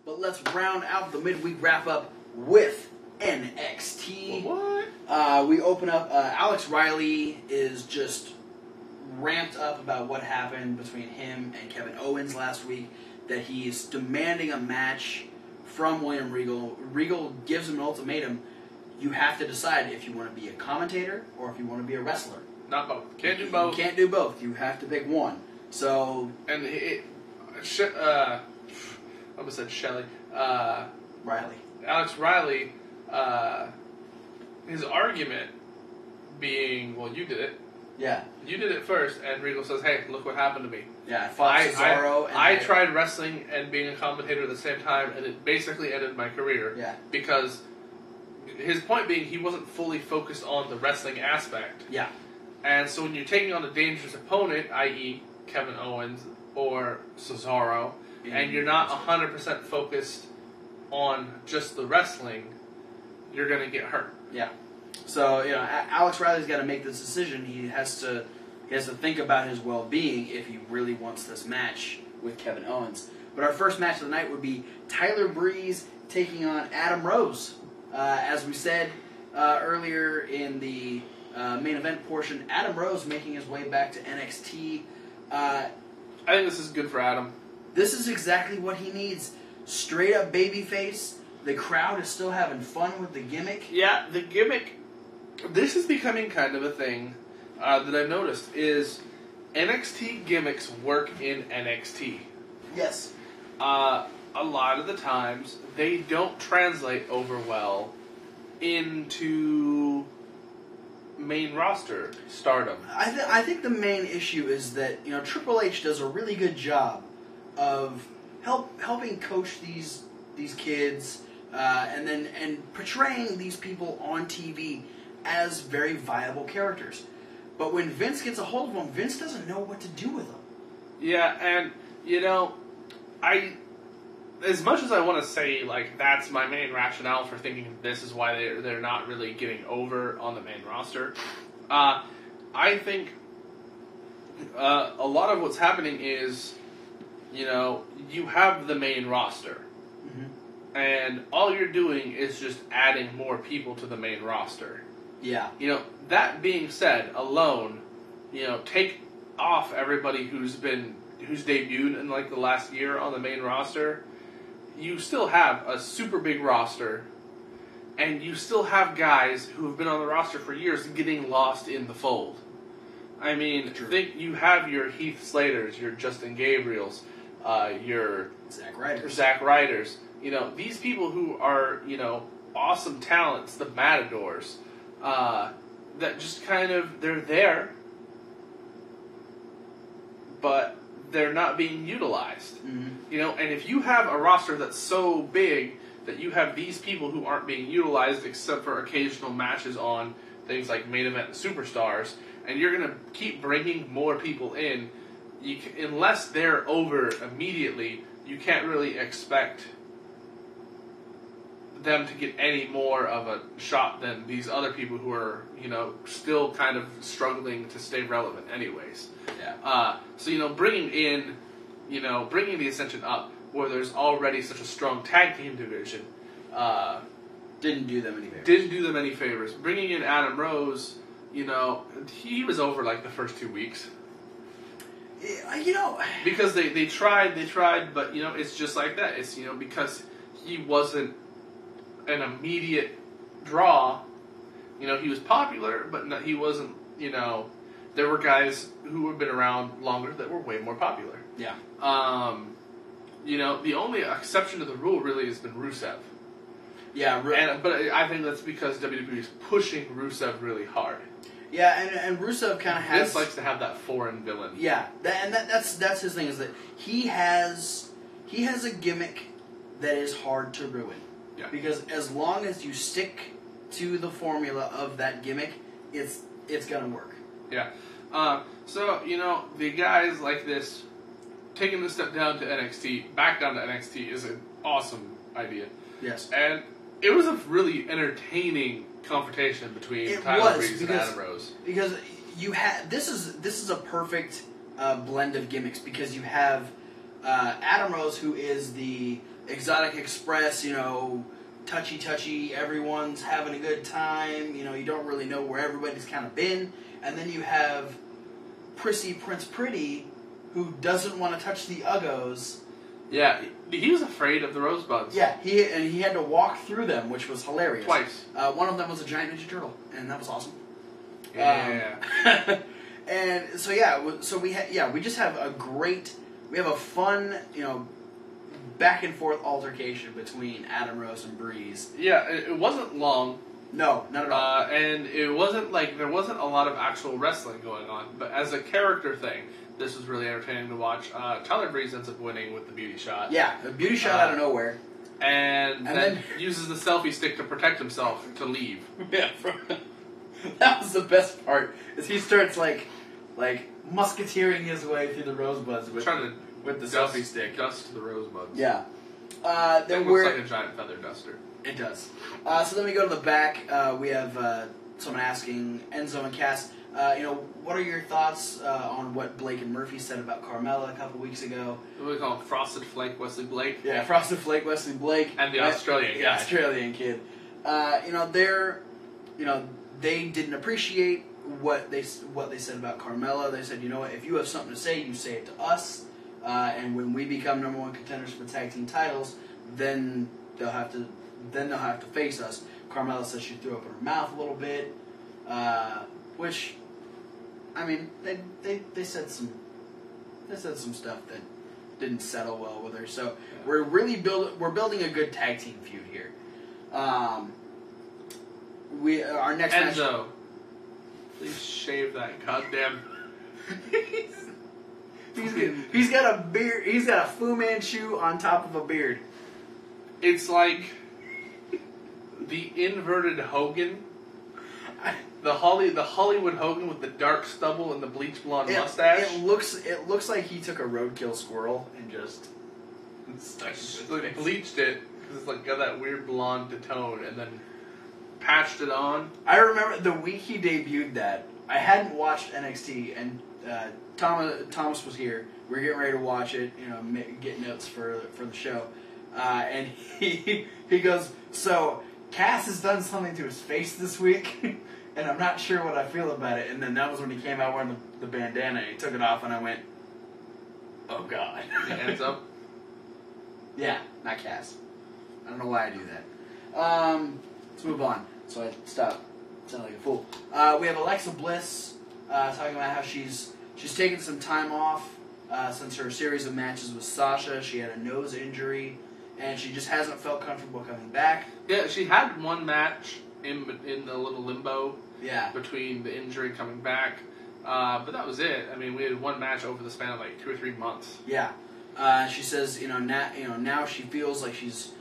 But let's round out the midweek wrap-up with NXT. What? We open up, Alex Riley is just ramped up about what happened between him and Kevin Owens last week, that he's demanding a match from William Regal. Regal gives him an ultimatum. You have to decide if you want to be a commentator or if you want to be a wrestler. Not both. Can't do both. You can't do both. You have to pick one. So... And I almost said Shelley. Riley. Alex Riley, his argument being, well, you did it. Yeah. You did it first, and Regal says, hey, look what happened to me. Yeah, I fought Cesaro. I tried wrestling and being a commentator at the same time, and it basically ended my career. Yeah. Because his point being, he wasn't fully focused on the wrestling aspect. Yeah. And so when you're taking on a dangerous opponent, i.e. Kevin Owens or Cesaro, and you're not 100% focused on just the wrestling, you're going to get hurt. Yeah. So, Alex Riley's got to make this decision. He has to think about his well-being if he really wants this match with Kevin Owens. But our first match of the night would be Tyler Breeze taking on Adam Rose. As we said earlier in the main event portion, Adam Rose making his way back to NXT. I think this is good for Adam. This is exactly what he needs. Straight up babyface. The crowd is still having fun with the gimmick. Yeah, the gimmick. This is becoming kind of a thing that I've noticed is NXT gimmicks work in NXT. Yes. A lot of the times they don't translate over well into main roster stardom. I think the main issue is that Triple H does a really good job of helping coach these kids and portraying these people on TV as very viable characters. But when Vince gets a hold of them, Vince doesn't know what to do with them. Yeah, and as much as I want to say, like, that's my main rationale for thinking this is why they're not really getting over on the main roster, I think a lot of what's happening is, you have the main roster, and all you're doing is just adding more people to the main roster. Yeah. That being said, alone, take off everybody who's debuted in, like, the last year on the main roster, you still have a super big roster, and you still have guys who have been on the roster for years getting lost in the fold. I mean, think you have your Heath Slaters, your Justin Gabriels, your Zack Ryders. These people who are, awesome talents, the Matadors, that just kind of, they're there, but they're not being utilized. And if you have a roster that's so big that you have these people who aren't being utilized except for occasional matches on things like main event and superstars, and you're going to keep bringing more people in, unless they're over immediately, you can't really expect them to get any more of a shot than these other people who are, still kind of struggling to stay relevant anyways. Yeah. So, bringing the Ascension up where there's already such a strong tag team division, didn't do them any favors. Bringing in Adam Rose, he was over like the first 2 weeks. Because they tried, but, it's just like that. It's, because he wasn't an immediate draw. He was popular, but he wasn't, there were guys who had been around longer that were way more popular. Yeah. The only exception to the rule really has been Rusev. Yeah, but I think that's because WWE is pushing Rusev really hard. Yeah, and Rusev kind of has... Vince likes to have that foreign villain. Yeah, that's his thing, is that he has a gimmick that is hard to ruin. Yeah. Because as long as you stick to the formula of that gimmick, it's going to work. Yeah. So, the guys like this, taking the step down to NXT, back down to NXT, is an awesome idea. Yes. And it was a really entertaining confrontation between Tyler Breeze and Adam Rose. Because you have this is a perfect blend of gimmicks, because you have Adam Rose, who is the exotic express, touchy, everyone's having a good time, you don't really know where everybody's kind of been. And then you have Prissy Prince Pretty, who doesn't want to touch the Uggos. Yeah, he was afraid of the Rosebuds. Yeah, he had to walk through them, which was hilarious. Twice. One of them was a giant Ninja Turtle, and that was awesome. Yeah. And so we just have a fun, back and forth altercation between Adam Rose and Breeze. Yeah, it wasn't long. No, not at all. And it wasn't there wasn't a lot of actual wrestling going on, but as a character thing, this was really entertaining to watch. Tyler Breeze ends up winning with the beauty shot. Yeah, a beauty shot out of nowhere. And then uses the selfie stick to protect himself to leave. Yeah, that was the best part. Is he starts like musketeering his way through the Rosebuds with the selfie stick. Dust the Rosebuds. Yeah. It looks like a giant feather duster. It does. So then we go to the back. We have someone asking Enzo and Cass. What are your thoughts on what Blake and Murphy said about Carmella a couple weeks ago? What do we call him? Frosted Flake Wesley Blake? Yeah, Frosted Flake Wesley Blake. And the Australian guy. Australian kid. They didn't appreciate what they said about Carmella. They said, if you have something to say, you say it to us. And when we become number one contenders for the tag team titles, then they'll have to face us. Carmella said she threw up in her mouth a little bit, which, I mean, they said some stuff that didn't settle well with her. So we're building a good tag team feud here. Our next Enzo, match, please shave that goddamn. He's got a beard. He's got a Fu Manchu on top of a beard. It's like the inverted Hogan, the Hollywood Hogan with the dark stubble and the bleach blonde mustache. It looks like he took a roadkill squirrel and just bleached it because it's like got that weird blonde to tone, and then patched it on. I remember the week he debuted that. I hadn't watched NXT, and Thomas was here. We were getting ready to watch it, get notes for the show. And he goes, so Cass has done something to his face this week, and I'm not sure what I feel about it. And then that was when he came out wearing the bandana, and he took it off, and I went, oh God. Enzo? Yeah, not Cass. I don't know why I do that. Let's move on. So I stopped sounding like a fool. We have Alexa Bliss talking about how she's taken some time off since her series of matches with Sasha. She had a nose injury, and she just hasn't felt comfortable coming back. Yeah, she had one match in the little limbo between the injury coming back, but that was it. I mean, we had one match over the span of like 2 or 3 months. Yeah, she says now she feels like she's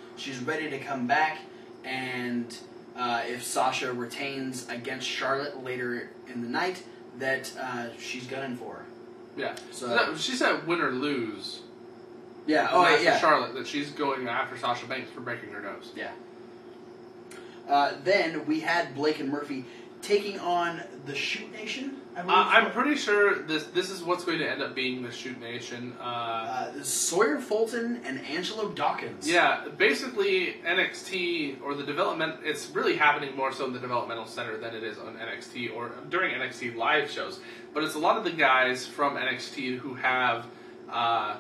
ready to come back, and if Sasha retains against Charlotte later in the night, that she's gunning for her. Yeah. So she said win or lose. Yeah. Charlotte, that she's going after Sasha Banks for breaking her nose. Yeah. Then we had Blake and Murphy taking on the Shoot Nation. I'm pretty sure this is what's going to end up being the Shoot Nation. Sawyer Fulton and Angelo Dawkins. Yeah, basically NXT, or the development, it's really happening more so in the developmental center than it is on NXT or during NXT live shows. But it's a lot of the guys from NXT who have a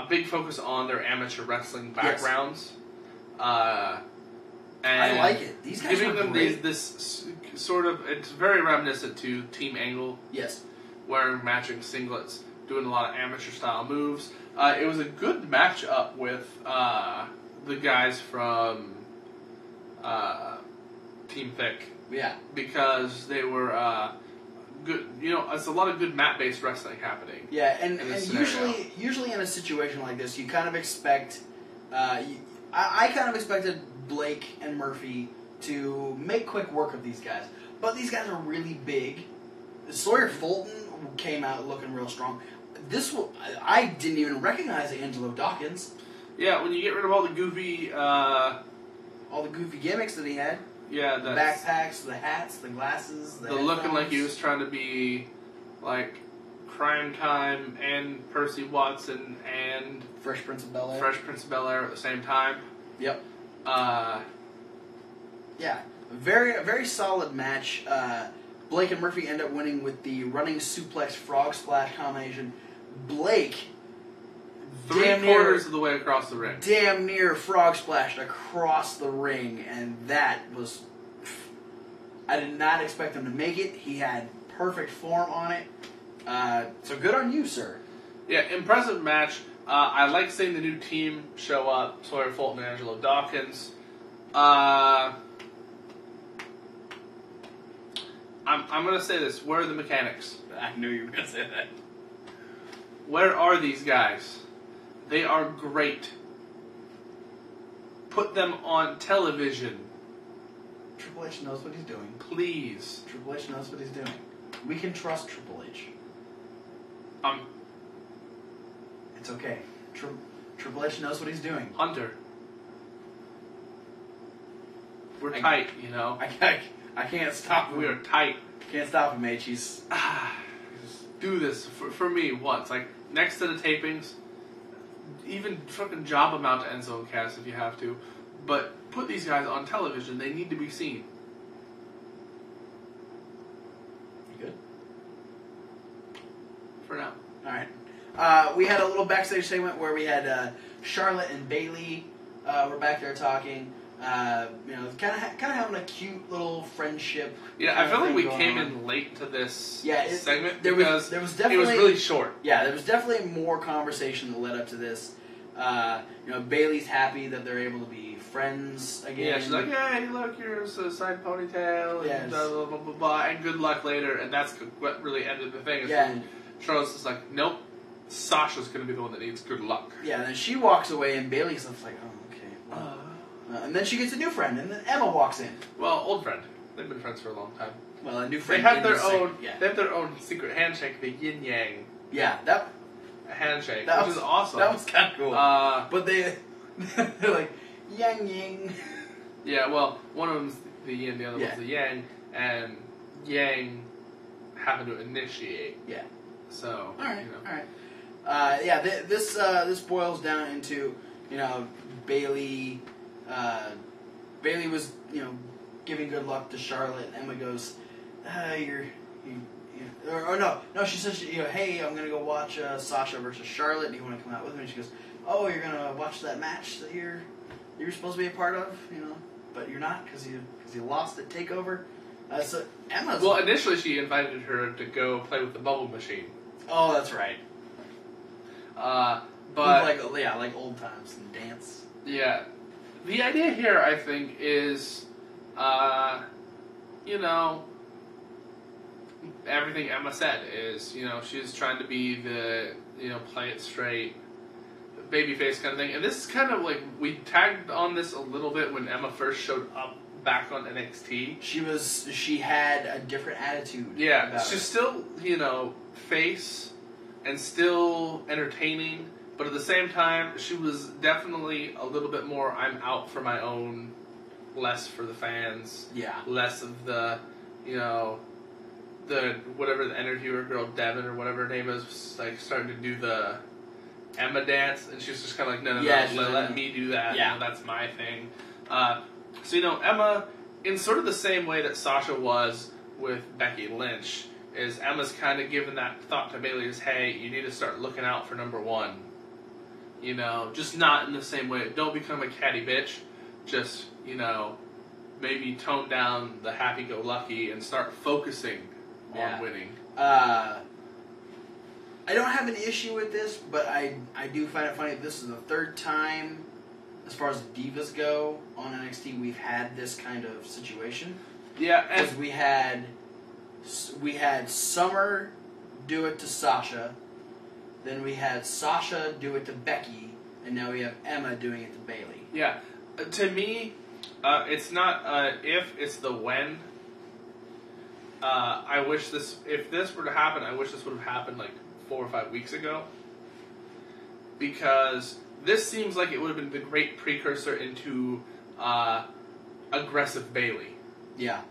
big focus on their amateur wrestling backgrounds. Yes. And I like it. These guys giving are them great. this sort of, it's very reminiscent to Team Angle. Yes. Wearing matching singlets, doing a lot of amateur style moves. It was a good matchup with the guys from Team Thick. Yeah. Because they were good. It's a lot of good mat-based wrestling happening. Yeah, and usually in a situation like this, you kind of expect. I kind of expected Blake and Murphy to make quick work of these guys, but these guys are really big. Sawyer Fulton came out looking real strong. I didn't even recognize Angelo Dawkins. Yeah, when you get rid of all the goofy gimmicks that he had. Yeah, the backpacks, the hats, the glasses, the looking like he was trying to be like Crime Time and Percy Watson and Fresh Prince of Bel-Air. Fresh Prince of Bel-Air at the same time. Yep. Yeah. Very solid match. Blake and Murphy end up winning with the running suplex frog splash combination. Blake, three-quarters of the way across the ring. Damn near frog splashed across the ring, and that was... I did not expect him to make it. He had perfect form on it. So good on you, sir. Yeah, impressive match. I like seeing the new team show up. Sawyer Fulton and Angelo Dawkins. I'm going to say this. Where are the mechanics? I knew you were going to say that. Where are these guys? They are great. Put them on television. Triple H knows what he's doing. Please. Triple H knows what he's doing. We can trust Triple H. It's okay. Triple H knows what he's doing. Hunter. We're tight, you know. I can't stop him. We are tight. Can't stop him, H. He's... Just do this for me once. Like, next to the tapings, even fucking job them out to Enzo and Cass if you have to. But put these guys on television. They need to be seen. You good? For now. Alright. We had a little backstage segment where we had Charlotte and Bayley were back there talking. Kind of having a cute little friendship. Yeah, I feel like we came in late to this segment because there was definitely, it was really short. Yeah, there was definitely more conversation that led up to this. Bayley's happy that they're able to be friends again. Yeah, she's like, "Hey, look, here's a side ponytail, and blah, blah, blah, blah, blah, and good luck later." And that's what really ended the thing. Yeah. Charlotte's just like, "Nope, Sasha's going to be the one that needs good luck." Yeah, and then she walks away, and Bayley's like, "Oh, okay." Well. And then she gets a new friend, and then Emma walks in. Well, old friend. They've been friends for a long time. Well, a new friend. They have their own. Yeah. They have their own secret handshake, the yin yang. Yeah, that handshake, which is awesome. That was kind of cool. But they're like yang yang. Yeah, well, one of them's the yin, the other one's the yang, and yang happened to initiate. Yeah. So. All right. All right. This boils down into Bayley. Bayley was, giving good luck to Charlotte. Emma goes, no, she says, hey, I'm gonna go watch Sasha versus Charlotte. Do you want to come out with me? And she goes, oh, you're gonna watch that match that you're supposed to be a part of, but you're not because you lost at Takeover. So Emma's... Well, initially she invited her to go play with the bubble machine. Oh, that's right. But like old times and dance. Yeah. The idea here, I think, is, everything Emma said is, she's trying to be the, play it straight, babyface kind of thing. And this is kind of like, we tagged on this a little bit when Emma first showed up back on NXT. She had a different attitude. Yeah, she's still, face and still entertaining. But at the same time, she was definitely a little bit more, I'm out for my own, less for the fans. Yeah. Less of the, whatever the interviewer girl, Devin, or whatever her name is, like, starting to do the Emma dance. And she was just kind of like, no, let me do that. Yeah. That's my thing. So, Emma, in sort of the same way that Sasha was with Becky Lynch, is Emma's kind of given that thought to Bayley is, hey, you need to start looking out for number one. Just not in the same way. Don't become a catty bitch. Just, maybe tone down the happy-go-lucky and start focusing on winning. I don't have an issue with this, but I do find it funny that this is the third time, as far as divas go, on NXT, we've had this kind of situation. Yeah, because we had Summer do it to Sasha. Then we had Sasha do it to Becky, and now we have Emma doing it to Bayley. Yeah. To me, it's not if, it's the when. I wish if this were to happen, I wish this would have happened like 4 or 5 weeks ago. Because this seems like it would have been the great precursor into aggressive Bayley. Yeah.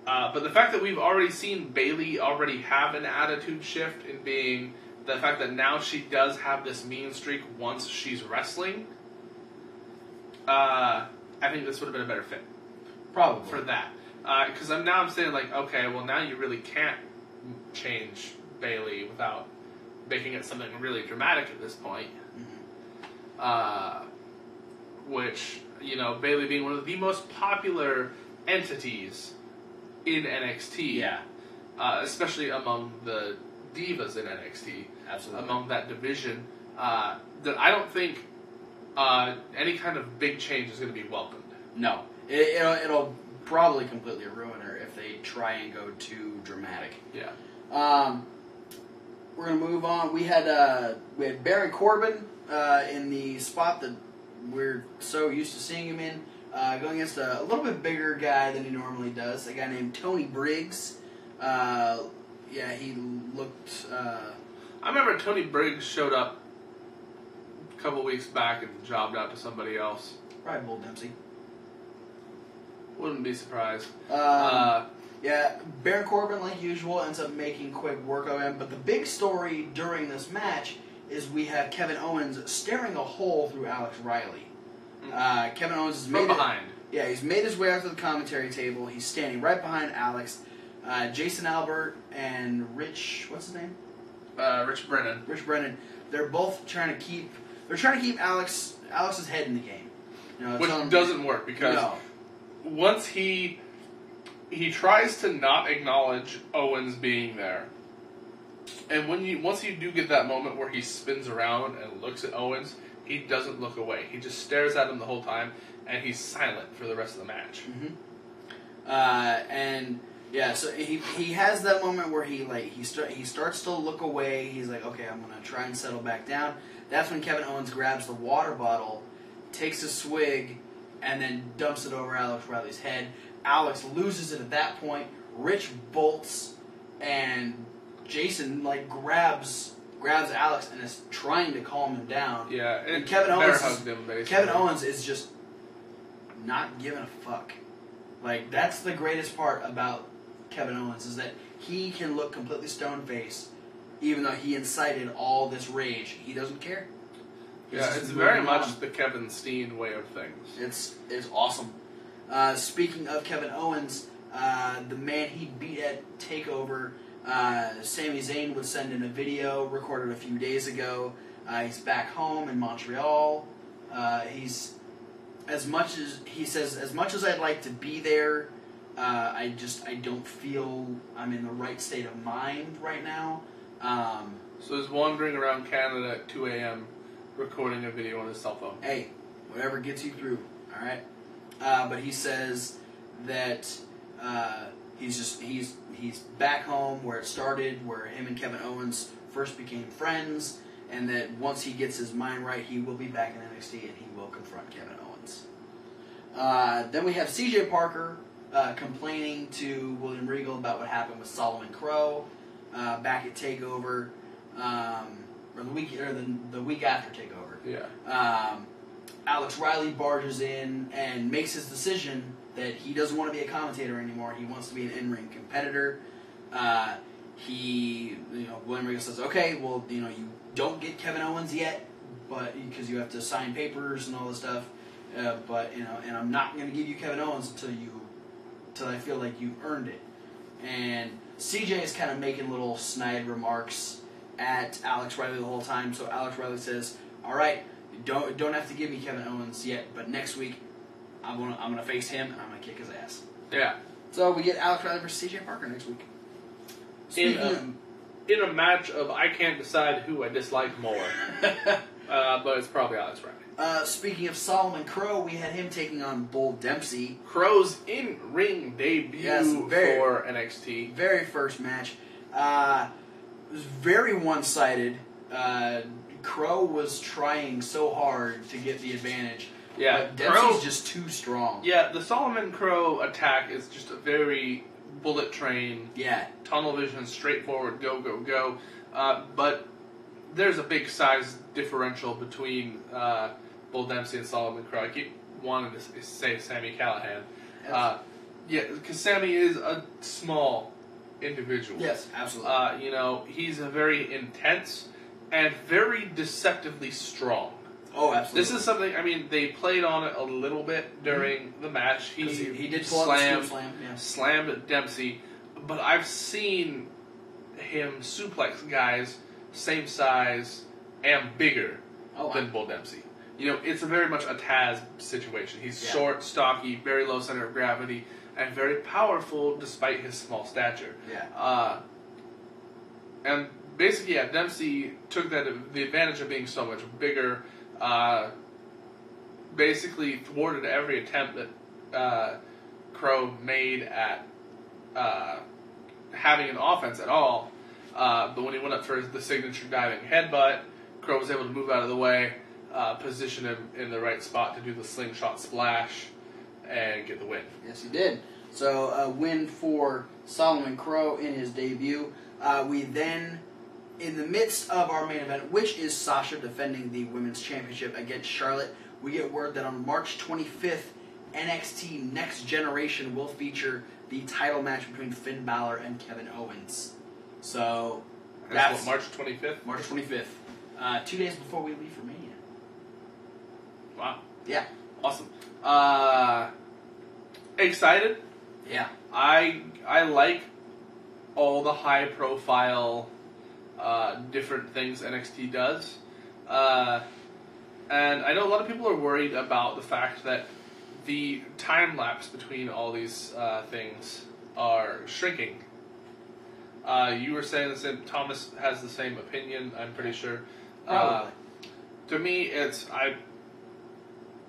But the fact that we've already seen Bayley already have an attitude shift in being the fact that now she does have this mean streak once she's wrestling, I think this would have been a better fit. Probably. For that. Because I'm saying, like, okay, well, now you really can't change Bayley without making it something really dramatic at this point. Which, you know, Bayley being one of the most popular entities in NXT. Yeah. Especially among the divas in NXT. Absolutely. Among that division. That I don't think any kind of big change is going to be welcomed. No. It'll probably completely ruin her if they try and go too dramatic. Yeah. We're going to move on. We had Baron Corbin in the spot that we're so used to seeing him in, going against a little bit bigger guy than he normally does, a guy named Tony Briggs. He looked... I remember Tony Briggs showed up a couple weeks back and jobbed out to somebody else. Probably Bull Dempsey. Wouldn't be surprised. Baron Corbin, like usual, ends up making quick work of him. But the big story during this match is we have Kevin Owens staring a hole through Alex Riley. Kevin Owens is from behind. He's made his way out to the commentary table. He's standing right behind Alex. Jason Albert and Rich, what's his name? Rich Brennan. Rich Brennan. They're both trying to keep Alex's head in the game. You know, which doesn't work because once he tries to not acknowledge Owens being there, and once you do get that moment where he spins around and looks at Owens, he doesn't look away. He just stares at him the whole time, and he's silent for the rest of the match. So he has that moment where he starts to look away. He's like, okay, I'm gonna try and settle back down. That's when Kevin Owens grabs the water bottle, takes a swig, and then dumps it over Alex Riley's head. Alex loses it at that point. Rich bolts, and Jason grabs Alex and is trying to calm him down. Yeah, and Kevin Owens hugged him, basically. Kevin Owens is just not giving a fuck. That's the greatest part about Kevin Owens is that he can look completely stone-faced, even though he incited all this rage. He doesn't care. It's very much the Kevin Steen way of things. It's awesome. Speaking of Kevin Owens, the man he beat at TakeOver, Sami Zayn would send in a video recorded a few days ago. He's back home in Montreal. As much as I'd like to be there, I don't feel I'm in the right state of mind right now. So he's wandering around Canada at 2 a.m. recording a video on his cell phone. Hey, whatever gets you through, all right? But he says that he's back home where it started, where him and Kevin Owens first became friends, and that once he gets his mind right, he will be back in NXT and he will confront Kevin Owens. Then we have CJ Parker complaining to William Regal about what happened with Solomon Crowe back at TakeOver, or the week after TakeOver. Yeah. Alex Riley barges in and makes his decision that he doesn't want to be a commentator anymore. He wants to be an in-ring competitor. William Regal says, "Okay, well, you don't get Kevin Owens yet, but because you have to sign papers and all this stuff. And I'm not going to give you Kevin Owens until I feel like you've earned it." And CJ is kind of making little snide remarks at Alex Riley the whole time. So Alex Riley says, "All right, you don't have to give me Kevin Owens yet, but next week I'm gonna face him and I'm gonna kick his ass." Yeah. So we get Alex Riley versus CJ Parker next week. In a match of I can't decide who I dislike more, but it's probably Alex Riley. Speaking of Solomon Crowe, we had him taking on Bull Dempsey. Crowe's in-ring debut for NXT. Very first match. It was very one-sided. Crowe was trying so hard to get the advantage. Yeah, but Dempsey's just too strong. Yeah, the Solomon Crowe attack is just a very bullet train. Yeah. Tunnel vision, straightforward, go, go, go. But there's a big size differential between Bull Dempsey and Solomon Crowe. I keep wanting to say Sami Callihan. Yeah, because Sammy is a small individual. Yes, absolutely. He's a very intense and very deceptively strong. Oh, absolutely. This is something, they played on it a little bit during the match. He did pull out the slam. Yeah. Slammed Dempsey, but I've seen him suplex guys same size and bigger than Bull Dempsey. It's very much a Taz situation. He's short, stocky, very low center of gravity, and very powerful despite his small stature. Yeah. And basically, Dempsey took the advantage of being so much bigger, basically thwarted every attempt that Crowe made at having an offense at all. But when he went up for the signature diving headbutt, Crowe was able to move out of the way, position him in the right spot to do the slingshot splash, and get the win. Yes, he did. So a win for Solomon Crowe in his debut. We then, in the midst of our main event, which is Sasha defending the Women's Championship against Charlotte, we get word that on March 25th, NXT Next Generation will feature the title match between Finn Balor and Kevin Owens. So that's March 25th? March 25th. 2 days before we leave for Mania. Wow. Yeah. Awesome. Excited? Yeah. I like all the high profile different things NXT does. And I know a lot of people are worried about the fact that the time lapse between all these things are shrinking. You were saying the same. Thomas has the same opinion, I'm pretty sure. Probably. To me,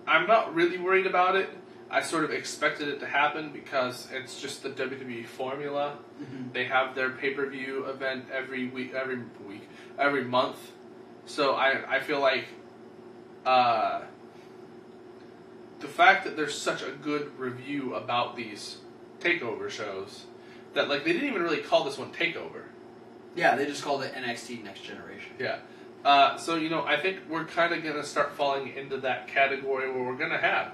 I'm not really worried about it. I sort of expected it to happen because it's just the WWE formula. Mm-hmm. They have their pay-per-view event every month. So I feel like the fact that there's such a good review about these takeover shows that they didn't even really call this one Takeover. Yeah, they just called it NXT Next Generation. Yeah. So I think we're kind of going to start falling into that category where we're going to have,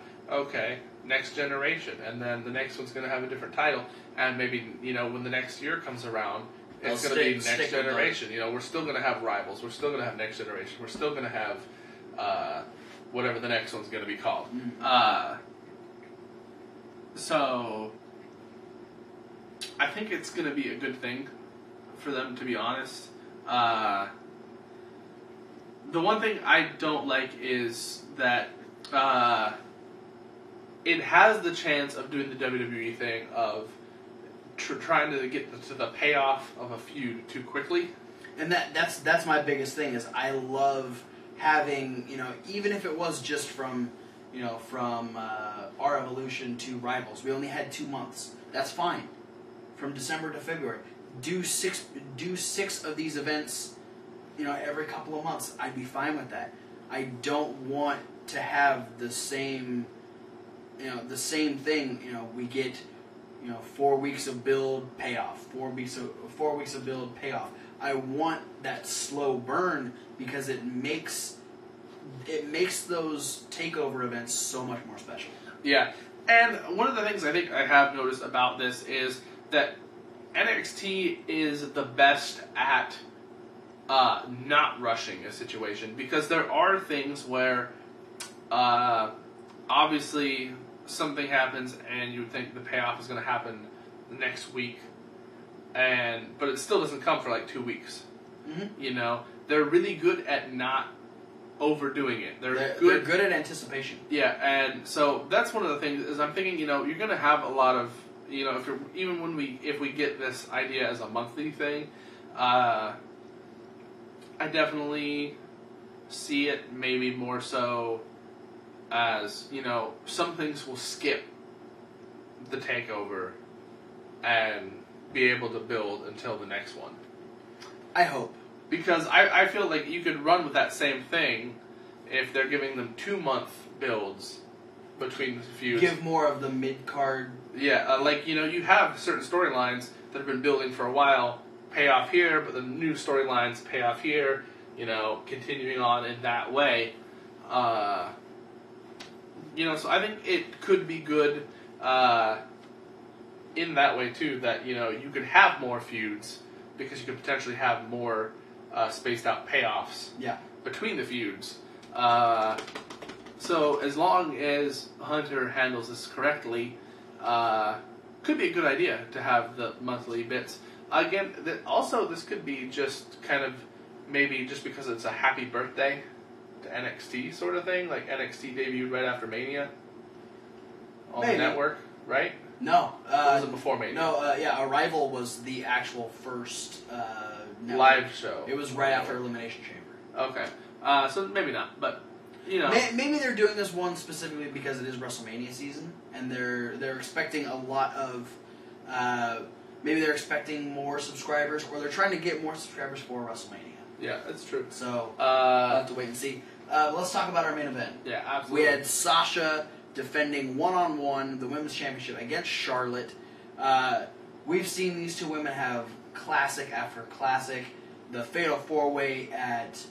Next Generation, and then the next one's going to have a different title, and maybe, when the next year comes around, it's going to be Next Generation. We're still going to have Rivals, we're still going to have Next Generation, we're still going to have whatever the next one's going to be called. Mm-hmm. So, I think it's going to be a good thing for them, to be honest. The one thing I don't like is that it has the chance of doing the WWE thing of trying to get to the payoff of a feud too quickly. And that's my biggest thing is I love having, even if it was just from our Evolution to Rivals, we only had 2 months. That's fine. From December to February, do six of these events, every couple of months. I'd be fine with that. I don't want to have the same thing. We get 4 weeks of build payoff, 4 weeks of build payoff. I want that slow burn because it makes those takeover events so much more special. Yeah, and one of the things I think I have noticed about this is that NXT is the best at not rushing a situation, because there are things where obviously something happens and you would think the payoff is going to happen next week, but it still doesn't come for 2 weeks. Mm-hmm. They're really good at not overdoing it. They're good at anticipation. Yeah, and so that's one of the things is I'm thinking, you're going to have a lot of, if we get this idea as a monthly thing, I definitely see it maybe more so as, some things will skip the takeover and be able to build until the next one. I hope. Because I feel like you could run with that same thing if they're giving them 2-month builds between the feuds. Give more of the mid-card. Yeah, you have certain storylines that have been building for a while, pay off here, but the new storylines pay off here, continuing on in that way. So I think it could be good. in that way too that you could have more feuds because you could potentially have more spaced out payoffs between the feuds. So as long as Hunter handles this correctly, could be a good idea to have the monthly bits. Again, also this could be just kind of maybe just because it's a happy birthday to NXT sort of thing, like NXT debuted right after Mania on the network, right? No. Or was it before Mania? No, Arrival was the actual first live show. It was right after Elimination Chamber. Okay. So maybe not, but maybe they're doing this one specifically because it is WrestleMania season, and they're expecting a lot of maybe they're expecting more subscribers, or they're trying to get more subscribers for WrestleMania. Yeah, that's true. So we'll have to wait and see. Let's talk about our main event. Yeah, absolutely. We had Sasha defending one-on-one the women's championship against Charlotte. We've seen these two women have classic after classic. The Fatal 4-Way at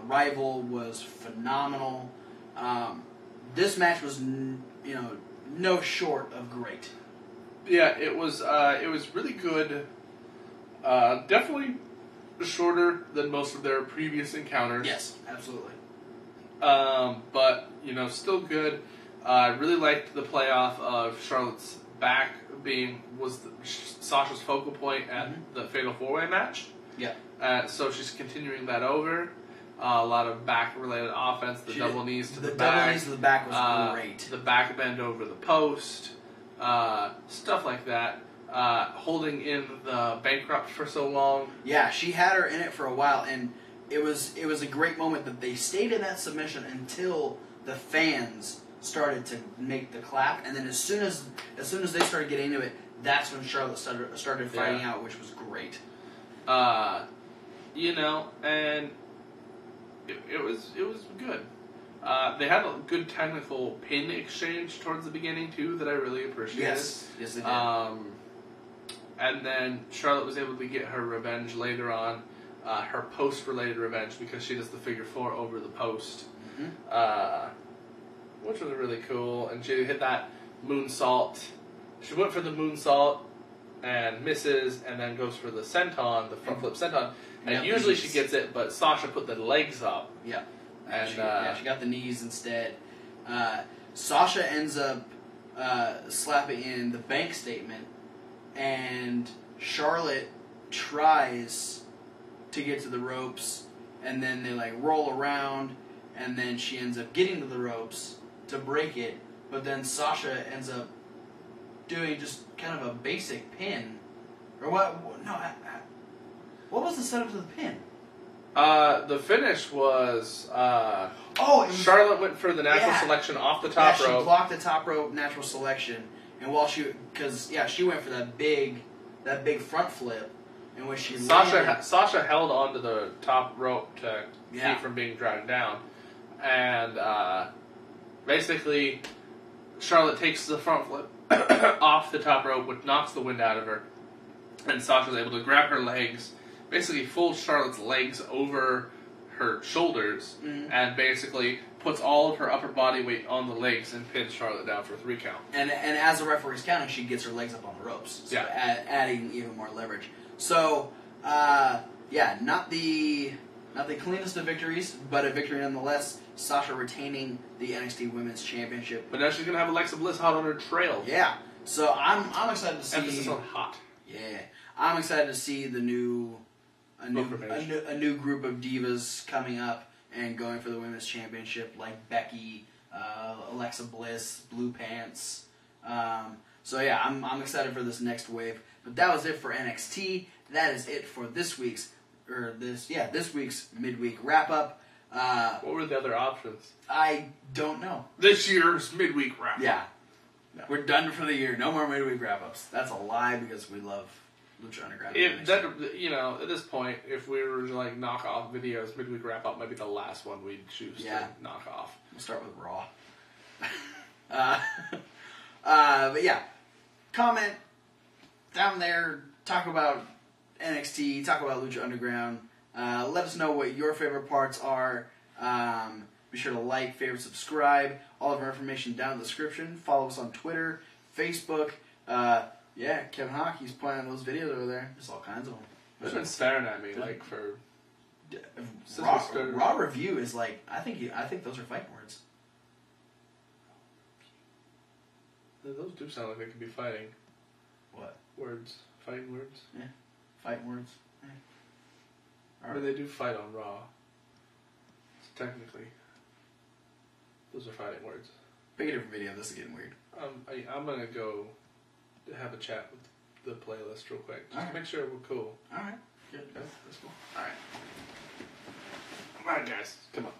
Rival was phenomenal. This match was, no short of great. Yeah, it was really good. Definitely shorter than most of their previous encounters. Yes, absolutely. But still good. I really liked the playoff of Charlotte's back was Sasha's focal point at the Fatal 4-Way match. Yeah. So she's continuing that over. A lot of back-related offense. The double knees to the back. The double knees to the back was great. The back bend over the post. Stuff like that. Holding in the bankrupt for so long. Yeah, she had her in it for a while, and it was a great moment that they stayed in that submission until the fans started to make the clap, and then as soon as they started getting into it, that's when Charlotte started fighting out, which was great. And it was good. They had a good technical pin exchange towards the beginning too that I really appreciated. Yes, they did. And then Charlotte was able to get her revenge later on, her post-related revenge, because she does the figure 4 over the post, which was really cool. And she hit that moonsault. She went for the moonsault and misses, and then goes for the senton, the front flip senton. And usually she gets it, but Sasha put the legs up. Yeah. And she got the knees instead. Sasha ends up slapping in the bank statement, and Charlotte tries to get to the ropes, and then they roll around, and then she ends up getting to the ropes to break it, but then Sasha ends up doing just kind of a basic pin. Or what? No, what was the setup to the pin? The finish was, Charlotte went for the natural selection off the top rope. She blocked the top rope natural selection, and she went for that big front flip, in which she Sasha held onto the top rope to keep from being dragged down, and basically Charlotte takes the front flip off the top rope, which knocks the wind out of her, and Sasha's able to grab her legs. Basically folds Charlotte's legs over her shoulders and basically puts all of her upper body weight on the legs and pins Charlotte down for a 3 count. And as the referee's counting, she gets her legs up on the ropes, so adding even more leverage. So, not the cleanest of victories, but a victory nonetheless. Sasha retaining the NXT Women's Championship. But now she's going to have Alexa Bliss hot on her trail. Yeah. So I'm excited to see... Emphasis on hot. Yeah. I'm excited to see a new group of divas coming up and going for the Women's Championship, like Becky, Alexa Bliss, Blue Pants. I'm excited for this next wave. But that was it for NXT. That is it for this week's midweek wrap up. What were the other options? I don't know. This year's midweek wrap up. Yeah. No. We're done for the year. No more midweek wrap ups. That's a lie because we love Lucha Underground. At this point, if we were to knock off videos, midweek wrap up might be the last one we'd choose to knock off. We'll start with Raw. But yeah, comment down there. Talk about NXT. Talk about Lucha Underground. Let us know what your favorite parts are. Be sure to like, favorite, subscribe. All of our information down in the description. Follow us on Twitter, Facebook. Yeah, Kevin Hawk, he's playing those videos over there. There's all kinds of them. He's been staring at me like for. Raw review is like I think those are fighting words. Those do sound like they could be fighting. What? Words. Fighting words? Yeah. Fighting words. Yeah. I mean, they do fight on Raw. So technically, those are fighting words. Pick a different video. This is getting weird. I'm going to go have a chat with the playlist real quick. Just to make sure we're cool. Alright. Good. That's cool. Alright. Alright, guys. Come on.